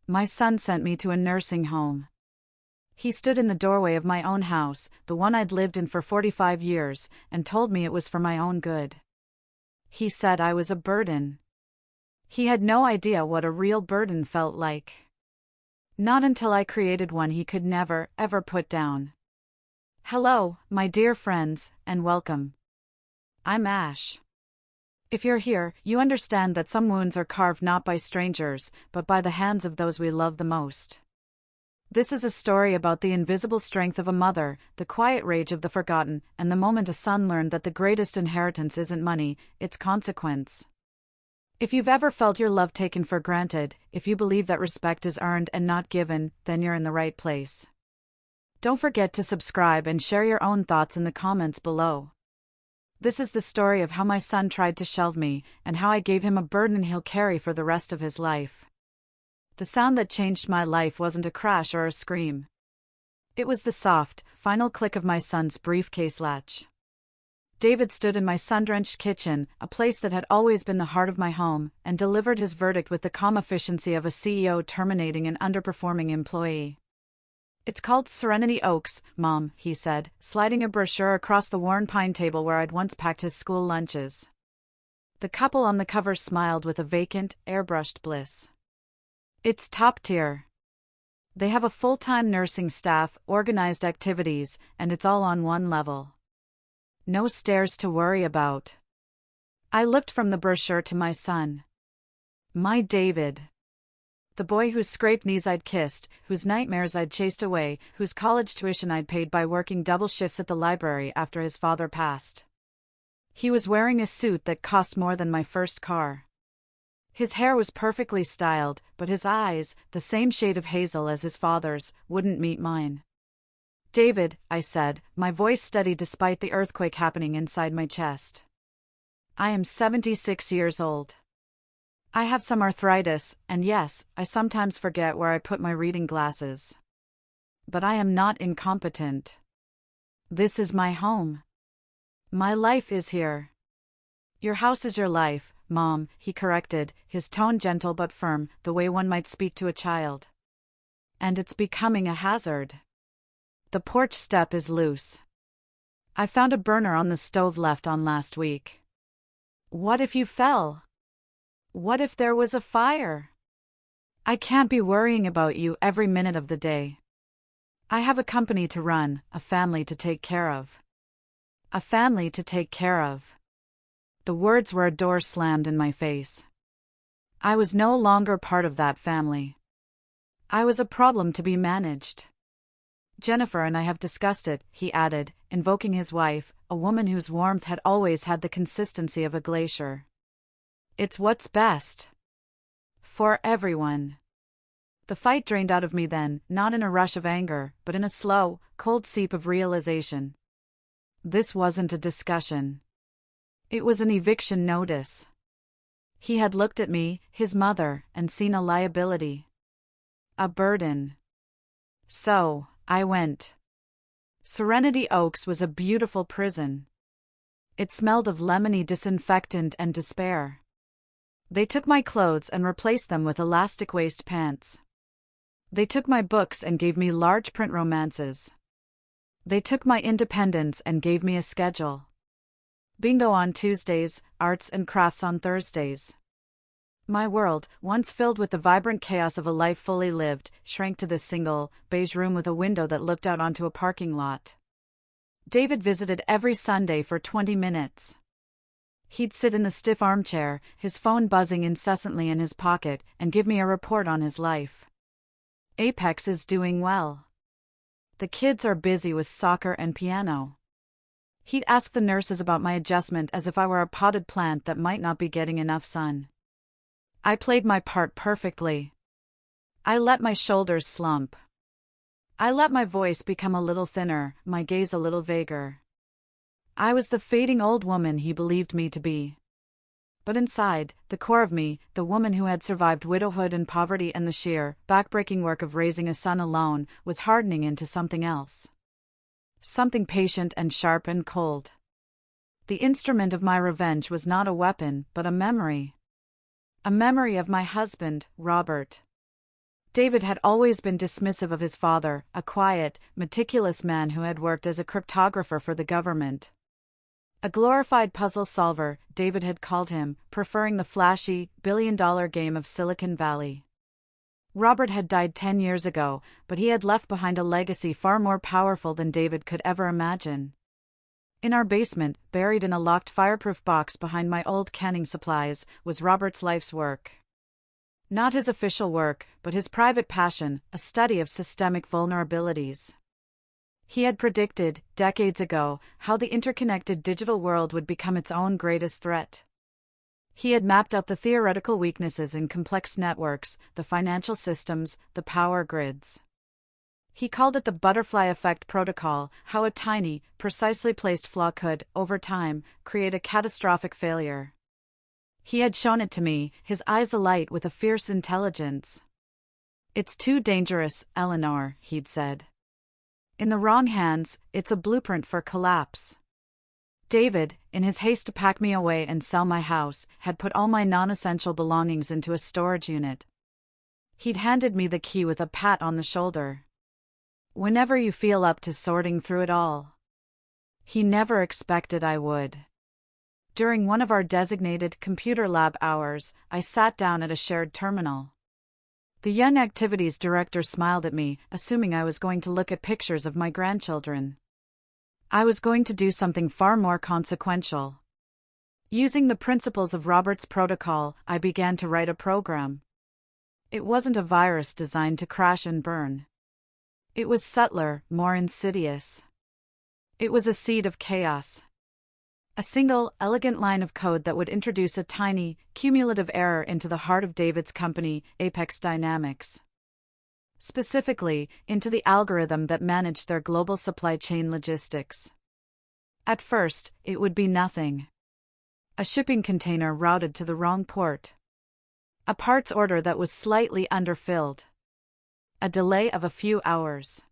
My son sent me to a nursing home. He stood in the doorway of my own house, the one I'd lived in for 45 years, and told me it was for my own good. He said I was a burden. He had no idea what a real burden felt like. Not until I created one he could never, ever put down. Hello, my dear friends, and welcome. I'm Ash. If you're here, you understand that some wounds are carved not by strangers, but by the hands of those we love the most. This is a story about the invisible strength of a mother, the quiet rage of the forgotten, and the moment a son learned that the greatest inheritance isn't money, it's consequence. If you've ever felt your love taken for granted, if you believe that respect is earned and not given, then you're in the right place. Don't forget to subscribe and share your own thoughts in the comments below. This is the story of how my son tried to shelve me, and how I gave him a burden he'll carry for the rest of his life. The sound that changed my life wasn't a crash or a scream. It was the soft, final click of my son's briefcase latch. David stood in my sun-drenched kitchen, a place that had always been the heart of my home, and delivered his verdict with the calm efficiency of a CEO terminating an underperforming employee. "It's called Serenity Oaks, Mom," he said, sliding a brochure across the worn pine table where I'd once packed his school lunches. The couple on the cover smiled with a vacant, airbrushed bliss. "It's top tier. They have a full-time nursing staff, organized activities, and it's all on one level. No stairs to worry about." I looked from the brochure to my son. My David. The boy whose scraped knees I'd kissed, whose nightmares I'd chased away, whose college tuition I'd paid by working double shifts at the library after his father passed. He was wearing a suit that cost more than my first car. His hair was perfectly styled, but his eyes, the same shade of hazel as his father's, wouldn't meet mine. "David," I said, my voice steady despite the earthquake happening inside my chest. "I am 76 years old. I have some arthritis, and yes, I sometimes forget where I put my reading glasses. But I am not incompetent. This is my home. My life is here." "Your house is your life, Mom," he corrected, his tone gentle but firm, the way one might speak to a child. "And it's becoming a hazard. The porch step is loose. I found a burner on the stove left on last week. What if you fell? What if there was a fire? I can't be worrying about you every minute of the day. I have a company to run, a family to take care of. A family to take care of." The words were a door slammed in my face. I was no longer part of that family. I was a problem to be managed. "Jennifer and I have discussed it," he added, invoking his wife, a woman whose warmth had always had the consistency of a glacier. "It's what's best. For everyone." The fight drained out of me then, not in a rush of anger, but in a slow, cold seep of realization. This wasn't a discussion. It was an eviction notice. He had looked at me, his mother, and seen a liability. A burden. So, I went. Serenity Oaks was a beautiful prison. It smelled of lemony disinfectant and despair. They took my clothes and replaced them with elastic waist pants. They took my books and gave me large print romances. They took my independence and gave me a schedule. Bingo on Tuesdays, arts and crafts on Thursdays. My world, once filled with the vibrant chaos of a life fully lived, shrank to this single, beige room with a window that looked out onto a parking lot. David visited every Sunday for 20 minutes. He'd sit in the stiff armchair, his phone buzzing incessantly in his pocket, and give me a report on his life. "Apex is doing well. The kids are busy with soccer and piano." He'd ask the nurses about my adjustment as if I were a potted plant that might not be getting enough sun. I played my part perfectly. I let my shoulders slump. I let my voice become a little thinner, my gaze a little vaguer. I was the fading old woman he believed me to be. But inside, the core of me, the woman who had survived widowhood and poverty and the sheer, backbreaking work of raising a son alone, was hardening into something else. Something patient and sharp and cold. The instrument of my revenge was not a weapon, but a memory. A memory of my husband, Robert. David had always been dismissive of his father, a quiet, meticulous man who had worked as a cryptographer for the government. A glorified puzzle solver, David had called him, preferring the flashy, billion-dollar game of Silicon Valley. Robert had died 10 years ago, but he had left behind a legacy far more powerful than David could ever imagine. In our basement, buried in a locked fireproof box behind my old canning supplies, was Robert's life's work. Not his official work, but his private passion, a study of systemic vulnerabilities. He had predicted, decades ago, how the interconnected digital world would become its own greatest threat. He had mapped out the theoretical weaknesses in complex networks, the financial systems, the power grids. He called it the butterfly effect protocol, how a tiny, precisely placed flaw could, over time, create a catastrophic failure. He had shown it to me, his eyes alight with a fierce intelligence. "It's too dangerous, Eleanor," he'd said. "In the wrong hands, it's a blueprint for collapse." David, in his haste to pack me away and sell my house, had put all my non-essential belongings into a storage unit. He'd handed me the key with a pat on the shoulder. "Whenever you feel up to sorting through it all." He never expected I would. During one of our designated computer lab hours, I sat down at a shared terminal. The young activities director smiled at me, assuming I was going to look at pictures of my grandchildren. I was going to do something far more consequential. Using the principles of Robert's protocol, I began to write a program. It wasn't a virus designed to crash and burn. It was subtler, more insidious. It was a seed of chaos. A single, elegant line of code that would introduce a tiny, cumulative error into the heart of David's company, Apex Dynamics. Specifically, into the algorithm that managed their global supply chain logistics. At first, it would be nothing. A shipping container routed to the wrong port. A parts order that was slightly underfilled. A delay of a few hours.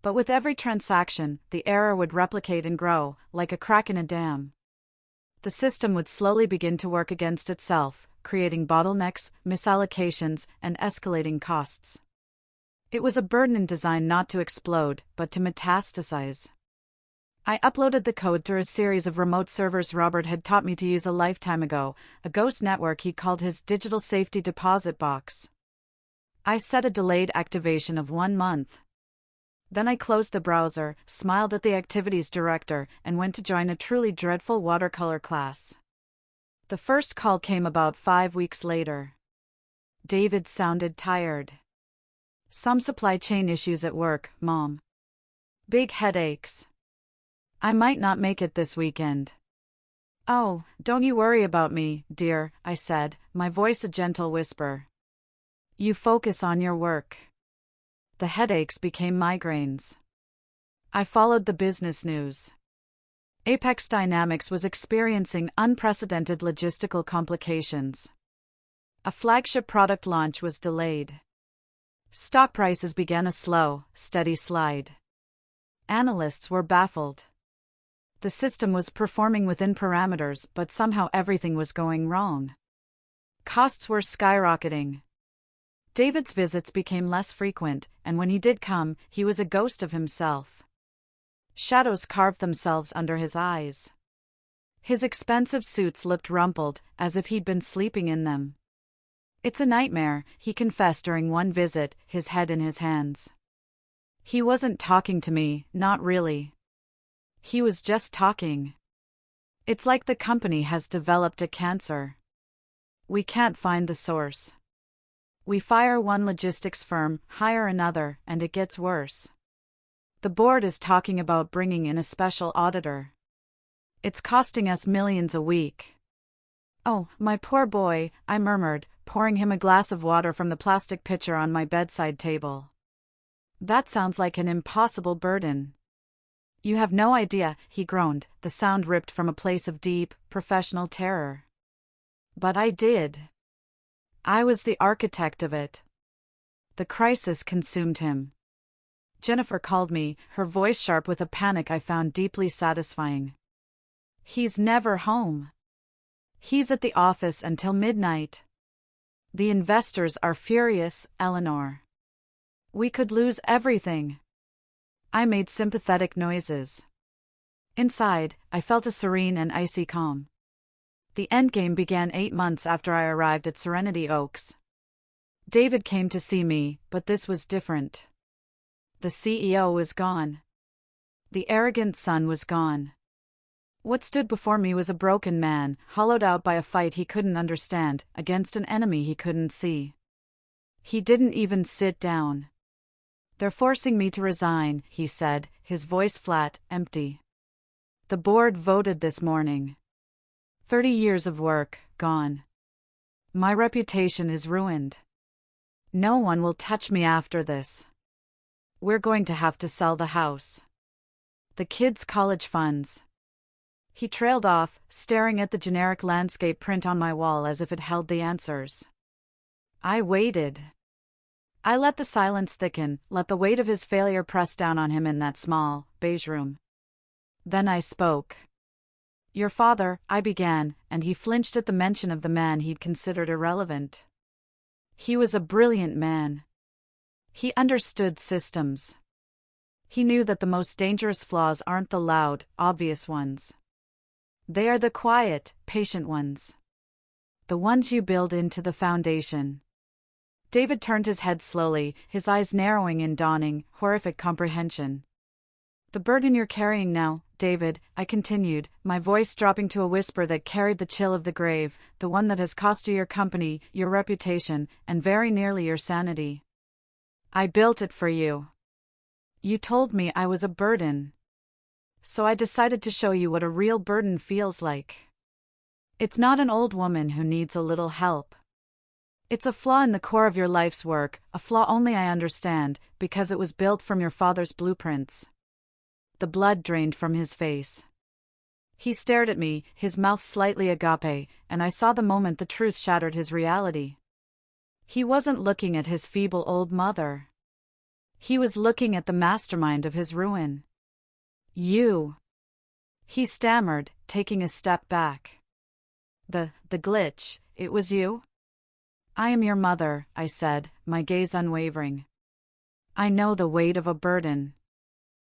But with every transaction, the error would replicate and grow, like a crack in a dam. The system would slowly begin to work against itself, creating bottlenecks, misallocations, and escalating costs. It was a burden designed not to explode, but to metastasize. I uploaded the code through a series of remote servers Robert had taught me to use a lifetime ago, a ghost network he called his digital safety deposit box. I set a delayed activation of 1 month. Then I closed the browser, smiled at the activities director, and went to join a truly dreadful watercolor class. The first call came about 5 weeks later. David sounded tired. "Some supply chain issues at work, Mom. Big headaches. I might not make it this weekend." "Oh, don't you worry about me, dear," I said, my voice a gentle whisper. "You focus on your work." The headaches became migraines. I followed the business news. Apex Dynamics was experiencing unprecedented logistical complications. A flagship product launch was delayed. Stock prices began a slow, steady slide. Analysts were baffled. The system was performing within parameters, but somehow everything was going wrong. Costs were skyrocketing. David's visits became less frequent, and when he did come, he was a ghost of himself. Shadows carved themselves under his eyes. His expensive suits looked rumpled, as if he'd been sleeping in them. "It's a nightmare," he confessed during one visit, his head in his hands. He wasn't talking to me, not really. He was just talking. "It's like the company has developed a cancer. We can't find the source. We fire one logistics firm, hire another, and it gets worse. The board is talking about bringing in a special auditor. It's costing us millions a week." "Oh, my poor boy," I murmured, pouring him a glass of water from the plastic pitcher on my bedside table. "That sounds like an impossible burden." "You have no idea," he groaned, the sound ripped from a place of deep, professional terror. "But I did. I was the architect of it." The crisis consumed him. Jennifer called me, her voice sharp with a panic I found deeply satisfying. "He's never home. He's at the office until midnight." The investors are furious, Eleanor. We could lose everything. I made sympathetic noises. Inside, I felt a serene and icy calm. The endgame began 8 months after I arrived at Serenity Oaks. David came to see me, but this was different. The CEO was gone. The arrogant son was gone. What stood before me was a broken man, hollowed out by a fight he couldn't understand, against an enemy he couldn't see. He didn't even sit down. "They're forcing me to resign," he said, his voice flat, empty. "The board voted this morning. 30 years of work, gone. My reputation is ruined. No one will touch me after this. We're going to have to sell the house. The kids' college funds." He trailed off, staring at the generic landscape print on my wall as if it held the answers. I waited. I let the silence thicken, let the weight of his failure press down on him in that small, beige room. Then I spoke. "Your father," I began, and he flinched at the mention of the man he'd considered irrelevant. He was a brilliant man. He understood systems. He knew that the most dangerous flaws aren't the loud, obvious ones. They are the quiet, patient ones. The ones you build into the foundation. David turned his head slowly, his eyes narrowing in dawning, horrific comprehension. "The burden you're carrying now, David," I continued, my voice dropping to a whisper that carried the chill of the grave, "the one that has cost you your company, your reputation, and very nearly your sanity. I built it for you. You told me I was a burden. So I decided to show you what a real burden feels like. It's not an old woman who needs a little help. It's a flaw in the core of your life's work, a flaw only I understand, because it was built from your father's blueprints." The blood drained from his face. He stared at me, his mouth slightly agape, and I saw the moment the truth shattered his reality. He wasn't looking at his feeble old mother. He was looking at the mastermind of his ruin. "You," he stammered, taking a step back. The glitch, it was you?" "I am your mother," I said, my gaze unwavering. "I know the weight of a burden.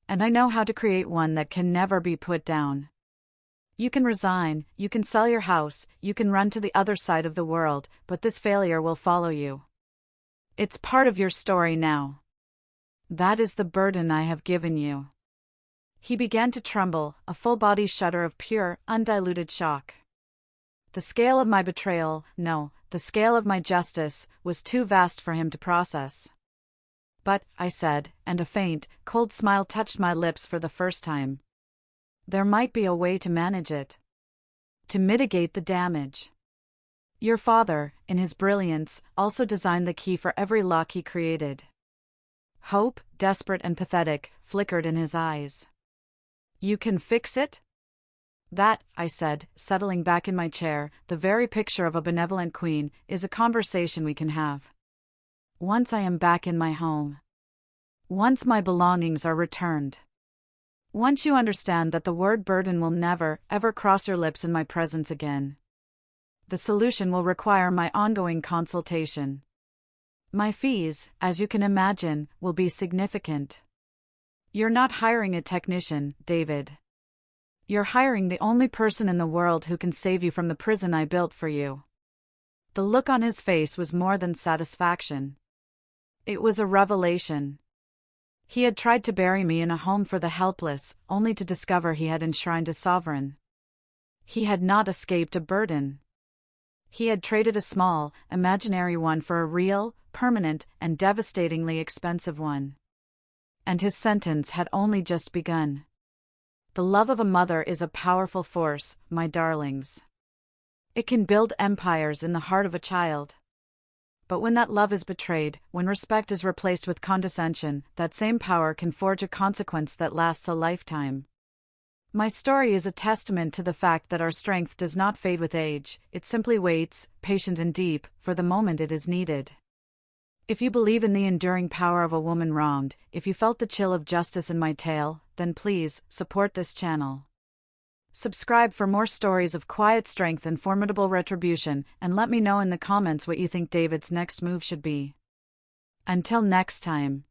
And I know how to create one that can never be put down. You can resign, you can sell your house, you can run to the other side of the world, but this failure will follow you. It's part of your story now. That is the burden I have given you." He began to tremble, a full-body shudder of pure, undiluted shock. The scale of my betrayal, no, the scale of my justice, was too vast for him to process. "But," I said, and a faint, cold smile touched my lips for the first time. "There might be a way to manage it. To mitigate the damage. Your father, in his brilliance, also designed the key for every lock he created." Hope, desperate and pathetic, flickered in his eyes. "You can fix it?" "That," I said, settling back in my chair, "the very picture of a benevolent queen, is a conversation we can have. Once I am back in my home. Once my belongings are returned. Once you understand that the word burden will never, ever cross your lips in my presence again. The solution will require my ongoing consultation. My fees, as you can imagine, will be significant. You're not hiring a technician, David. You're hiring the only person in the world who can save you from the prison I built for you." The look on his face was more than satisfaction. It was a revelation. He had tried to bury me in a home for the helpless, only to discover he had enshrined a sovereign. He had not escaped a burden. He had traded a small, imaginary one for a real, permanent, and devastatingly expensive one. And his sentence had only just begun. The love of a mother is a powerful force, my darlings. It can build empires in the heart of a child. But when that love is betrayed, when respect is replaced with condescension, that same power can forge a consequence that lasts a lifetime. My story is a testament to the fact that our strength does not fade with age, it simply waits, patient and deep, for the moment it is needed. If you believe in the enduring power of a woman wronged, if you felt the chill of justice in my tale, then please, support this channel. Subscribe for more stories of quiet strength and formidable retribution, and let me know in the comments what you think David's next move should be. Until next time.